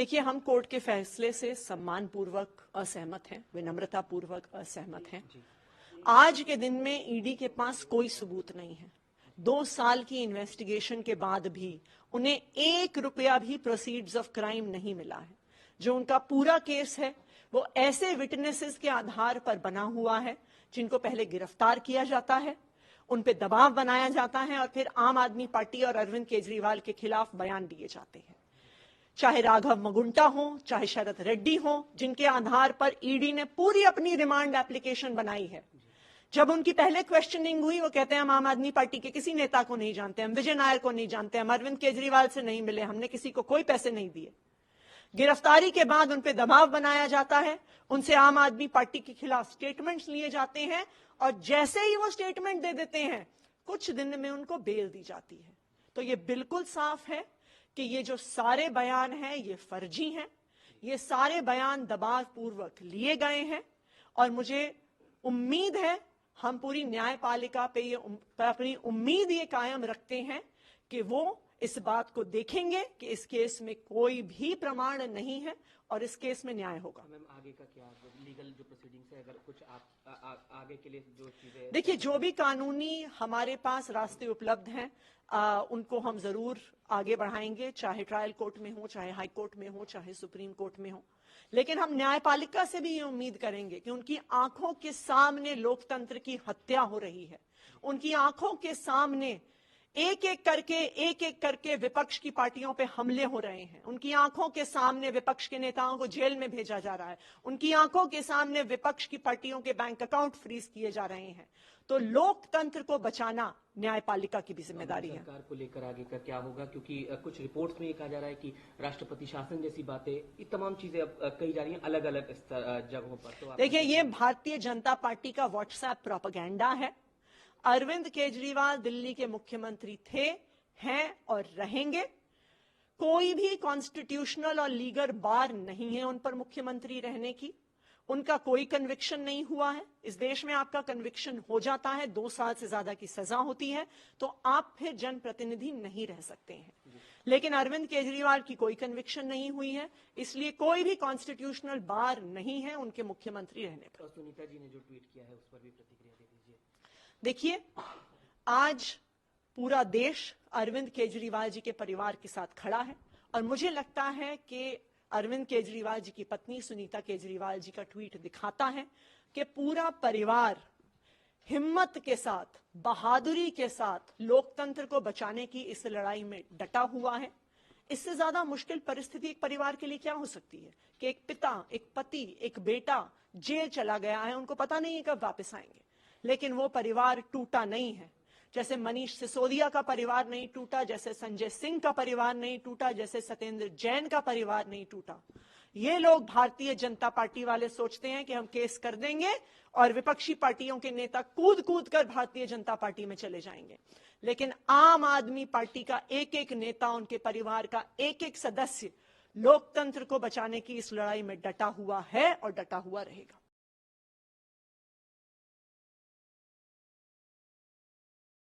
देखिए, हम कोर्ट के फैसले से सम्मानपूर्वक असहमत हैं, विनम्रतापूर्वक असहमत हैं। आज के दिन में ईडी के पास कोई सबूत नहीं है। 2 साल की इन्वेस्टिगेशन के बाद भी उन्हें 1 रुपया भी प्रोसीड्स ऑफ क्राइम नहीं मिला है। जो उनका पूरा केस है वो ऐसे विटनेसेस के आधार पर बना हुआ है जिनको पहले गिरफ्तार किया जाता है, उन पे दबाव बनाया जाता है और फिर आम आदमी पार्टी और अरविंद केजरीवाल के खिलाफ बयान दिए जाते हैं। चाहे राघव मगुंटा हो, चाहे शरद रेड्डी हो, जिनके आधार पर ईडी ने पूरी अपनी रिमांड एप्लीकेशन बनाई है। जब उनकी पहले क्वेश्चनिंग हुई, वो कहते हैं हम आम आदमी पार्टी के किसी नेता को नहीं जानते, हम विजय नायर को नहीं जानते, हम अरविंद केजरीवाल से नहीं मिले, हमने किसी को कोई पैसे नहीं दिए। गिरफ्तारी के बाद उन पे दबाव बनाया जाता है, उनसे आम आदमी पार्टी के खिलाफ स्टेटमेंट्स लिए जाते हैं और जैसे ही वो स्टेटमेंट दे देते हैं कुछ दिन में उनको बेल दी जाती है। तो ये बिल्कुल साफ है कि ये जो सारे बयान हैं ये फर्जी हैं, ये सारे बयान दबाव पूर्वक लिए गए हैं और मुझे उम्मीद है, हम पूरी न्यायपालिका पे ये अपनी उम्मीद ये कायम रखते हैं कि वो इस बात को देखेंगे कि इस केस में कोई भी प्रमाण नहीं है और इस केस में न्याय होगा। मैम, आगे का क्या लीगल जो प्रोसीडिंग्स है, अगर कुछ आप आगे के लिए जो चीजें, देखिए, जो भी कानूनी हमारे पास रास्ते उपलब्ध हैं उनको हम जरूर आगे बढ़ाएंगे, चाहे ट्रायल कोर्ट में हो, चाहे हाई कोर्ट में हो, चाहे सुप्रीम कोर्ट में हो। लेकिन हम न्यायपालिका से भी ये उम्मीद करेंगे कि उनकी आंखों के सामने लोकतंत्र की हत्या हो रही है, उनकी आंखों के सामने एक एक करके विपक्ष की पार्टियों पे हमले हो रहे हैं, उनकी आंखों के सामने विपक्ष के नेताओं को जेल में भेजा जा रहा है, उनकी आंखों के सामने विपक्ष की पार्टियों के बैंक अकाउंट फ्रीज किए जा रहे हैं। तो लोकतंत्र को बचाना न्यायपालिका की भी जिम्मेदारी है। सरकार को लेकर आगे का क्या होगा, क्योंकि कुछ रिपोर्ट्स में ये कहा जा रहा है कि राष्ट्रपति शासन जैसी बातें, ये तमाम चीजें अब कही जा रही हैं अलग अलग जगहों पर। तो देखिए, ये भारतीय जनता पार्टी का व्हाट्सएप प्रोपेगेंडा है। अरविंद केजरीवाल दिल्ली के मुख्यमंत्री थे, हैं और रहेंगे। कोई भी कॉन्स्टिट्यूशनल और लीगल बार नहीं है उन पर मुख्यमंत्री रहने की। उनका कोई कन्विक्शन नहीं हुआ है। इस देश में आपका कन्विक्शन हो जाता है, 2 साल से ज्यादा की सजा होती है, तो आप फिर जनप्रतिनिधि नहीं रह सकते हैं। लेकिन अरविंद केजरीवाल की कोई कन्विक्शन नहीं हुई है, इसलिए कोई भी कॉन्स्टिट्यूशनल बार नहीं है उनके मुख्यमंत्री रहने पर। सुनीता जी ने जो ट्वीट किया है उस पर भी प्रतिक्रिया दे दीजिए। देखिए, आज पूरा देश अरविंद केजरीवाल जी के परिवार के साथ खड़ा है और मुझे लगता है कि अरविंद केजरीवाल जी की पत्नी सुनीता केजरीवाल जी का ट्वीट दिखाता है कि पूरा परिवार हिम्मत के साथ, बहादुरी के साथ लोकतंत्र को बचाने की इस लड़ाई में डटा हुआ है। इससे ज्यादा मुश्किल परिस्थिति एक परिवार के लिए क्या हो सकती है कि एक पिता, एक पति, एक बेटा जेल चला गया है, उनको पता नहीं है कब वापस आएंगे, लेकिन वो परिवार टूटा नहीं है। जैसे मनीष सिसोदिया का परिवार नहीं टूटा, जैसे संजय सिंह का परिवार नहीं टूटा, जैसे सत्येंद्र जैन का परिवार नहीं टूटा। ये लोग भारतीय जनता पार्टी वाले सोचते हैं कि हम केस कर देंगे और विपक्षी पार्टियों के नेता कूद कूद कर भारतीय जनता पार्टी में चले जाएंगे, लेकिन आम आदमी पार्टी का एक एक नेता, उनके परिवार का एक एक सदस्य लोकतंत्र को बचाने की इस लड़ाई में डटा हुआ है और डटा हुआ रहेगा।